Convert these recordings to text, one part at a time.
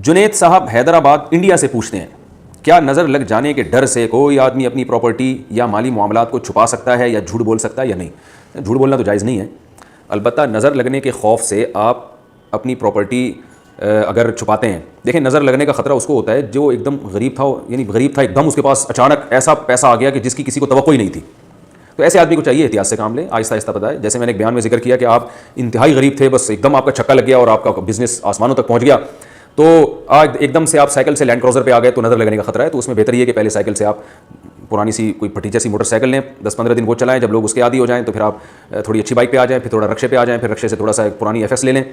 جنید صاحب حیدرآباد انڈیا سے پوچھتے ہیں کیا نظر لگ جانے کے ڈر سے کوئی آدمی اپنی پراپرٹی یا مالی معاملات کو چھپا سکتا ہے یا جھوٹ بول سکتا ہے یا نہیں؟ جھوٹ بولنا تو جائز نہیں ہے، البتہ نظر لگنے کے خوف سے آپ اپنی پراپرٹی اگر چھپاتے ہیں، دیکھیں نظر لگنے کا خطرہ اس کو ہوتا ہے جو ایک دم غریب تھا، یعنی غریب تھا ایک دم، اس کے پاس اچانک ایسا پیسہ آ گیا کہ جس کی کسی کو توقع ہی نہیں تھی، تو ایسے آدمی کو چاہیے احتیاط سے کام لیں، آہستہ آہستہ بتائیں۔ جیسے میں نے ایک بیان میں ذکر کیا کہ آپ انتہائی غریب تھے، بس ایک دم آپ کا چھکا لگ گیا اور آپ کا بزنس آسمانوں تک پہنچ گیا، تو آج ایک دم سے آپ سائیکل سے لینڈ کروزر پہ آ گئے تو نظر لگنے کا خطرہ ہے، تو اس میں بہتر یہ کہ پہلے سائیکل سے آپ پرانی سی کوئی پھٹی جیسی موٹر سائیکل لیں، 10-15 دن وہ چلائیں، جب لوگ اس کے عادی ہو جائیں تو پھر آپ تھوڑی اچھی بائک پہ آ جائیں، پھر تھوڑا رکشے پہ آ جائیں، پھر رکشے سے تھوڑا سا ایک پرانی ایف ایس لے لیں،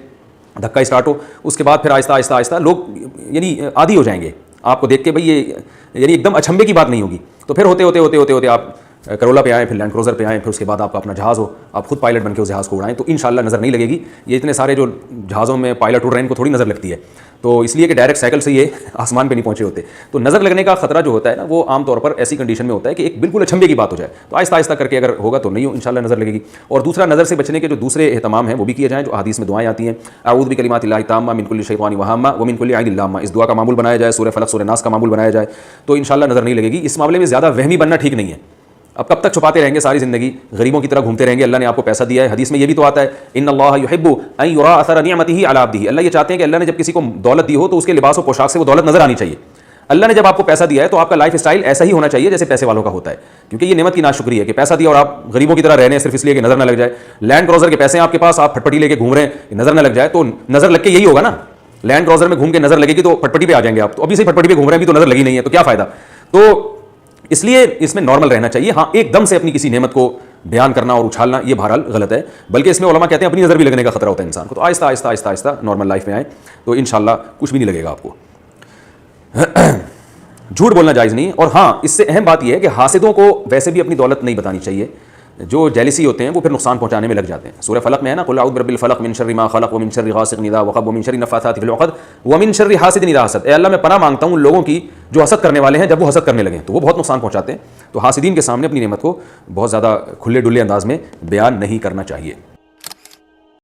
دھکا اسٹارٹ ہو، اس کے بعد پھر آہستہ آہستہ آہستہ لوگ یعنی عادی ہو جائیں گے آپ کو دیکھ کے، بھائی یہ یعنی ایک دم اچھمبے کی بات نہیں ہوگی، تو پھر ہوتے ہوتے ہوتے ہوتے ہوتے آپ کرولا پہ آئیں، پھر لینڈ کروزر پہ آئیں، پھر اس کے بعد آپ کا اپنا جہاز ہو، آپ خود پائلٹ بن کے اس جہاز کو اڑائیں، تو انشاءاللہ نظر نہیں لگے گی۔ یہ اتنے سارے جو جہازوں میں پائلٹ اڑ رہے ہیں ان کو تھوڑی نظر لگتی ہے، تو اس لیے کہ ڈائریکٹ سائیکل سے یہ آسمان پہ نہیں پہنچے ہوتے، تو نظر لگنے کا خطرہ جو ہوتا ہے نا وہ عام طور پر ایسی کنڈیشن میں ہوتا ہے کہ ایک بالکل اچھمبے کی بات ہو جائے، تو آہستہ آہستہ کر کے اگر ہوگا تو نہیں انشاءاللہ نظر لگے گی۔ اور دوسرا، نظر سے بچنے کے جو دوسرے اہتمام ہیں وہ بھی کیے جائیں، جو حدیث میں دعائیں آتی ہیں، اعوذ بکلمات اللہ التامہ من کل شیطان وہامہ ومن کل عین لامہ، اس دعا کا معمول بنایا جائے، سورہ فلق سورہ ناس کا معمول بنایا جائے تو انشاءاللہ نظر نہیں لگے گی۔ اس معاملے میں زیادہ وہمی بننا ٹھیک نہیں ہے، اب کب تک چھپاتے رہیں گے ساری زندگی، غریبوں کی طرح گھومتے رہیں گے؟ اللہ نے آپ کو پیسہ دیا ہے، حدیث میں یہ بھی تو آتا ہے ان اللہ یحب ان یرا اثر نعمتہ علی عبدہ، اللہ یہ چاہتے ہیں کہ اللہ نے جب کسی کو دولت دی ہو تو اس کے لباس و پوشاک سے وہ دولت نظر آنی چاہیے۔ اللہ نے جب آپ کو پیسہ دیا ہے تو آپ کا لائف اسٹائل ایسا ہی ہونا چاہیے جیسے پیسے والوں کا ہوتا ہے، کیونکہ یہ نعمت کی ناشکری ہے کہ پیسہ دیا اور آپ غریبوں کی طرح رہ رہے ہیں صرف اس لیے کہ نظر نہ لگ جائے۔ لینڈ کروزر کے پیسے ہیں آپ کے پاس، آپ پھٹپٹی لے کے گھوم رہے ہیں، نظر نہ لگ جائے، تو نظر لگ کے یہی ہوگا نا، لینڈ کروزر میں گھوم کے نظر لگے گی تو پھٹپٹی پہ آ جائیں گے آپ، تو ابھی سے پھٹپٹی پہ گھوم رہے ہیں بھی تو نظر لگی نہیں ہے، تو کیا فائدہ؟ تو اس لیے اس میں نارمل رہنا چاہیے۔ ہاں ایک دم سے اپنی کسی نعمت کو بیان کرنا اور اچھالنا یہ بہرحال غلط ہے، بلکہ اس میں علماء کہتے ہیں اپنی نظر بھی لگنے کا خطرہ ہوتا ہے انسان کو، تو آہستہ آہستہ آہستہ آہستہ نارمل لائف میں آئیں تو انشاءاللہ کچھ بھی نہیں لگے گا آپ کو۔ جھوٹ بولنا جائز نہیں، اور ہاں اس سے اہم بات یہ ہے کہ حاسدوں کو ویسے بھی اپنی دولت نہیں بتانی چاہیے، جو جیلسی ہوتے ہیں وہ پھر نقصان پہنچانے میں لگ جاتے ہیں۔ سورہ فلق میں ہے نا، قل اعوذ برب الفلق من شر ما خلق ومن شر غاسق اذا وقب ومن شر النفاثات في العقد ومن شر حاسد اذا حسد، اے اللہ میں پناہ مانگتا ہوں ان لوگوں کی جو حسد کرنے والے ہیں، جب وہ حسد کرنے لگیں تو وہ بہت نقصان پہنچاتے ہیں، تو حاسدین کے سامنے اپنی نعمت کو بہت زیادہ کھلے ڈلے انداز میں بیان نہیں کرنا چاہیے۔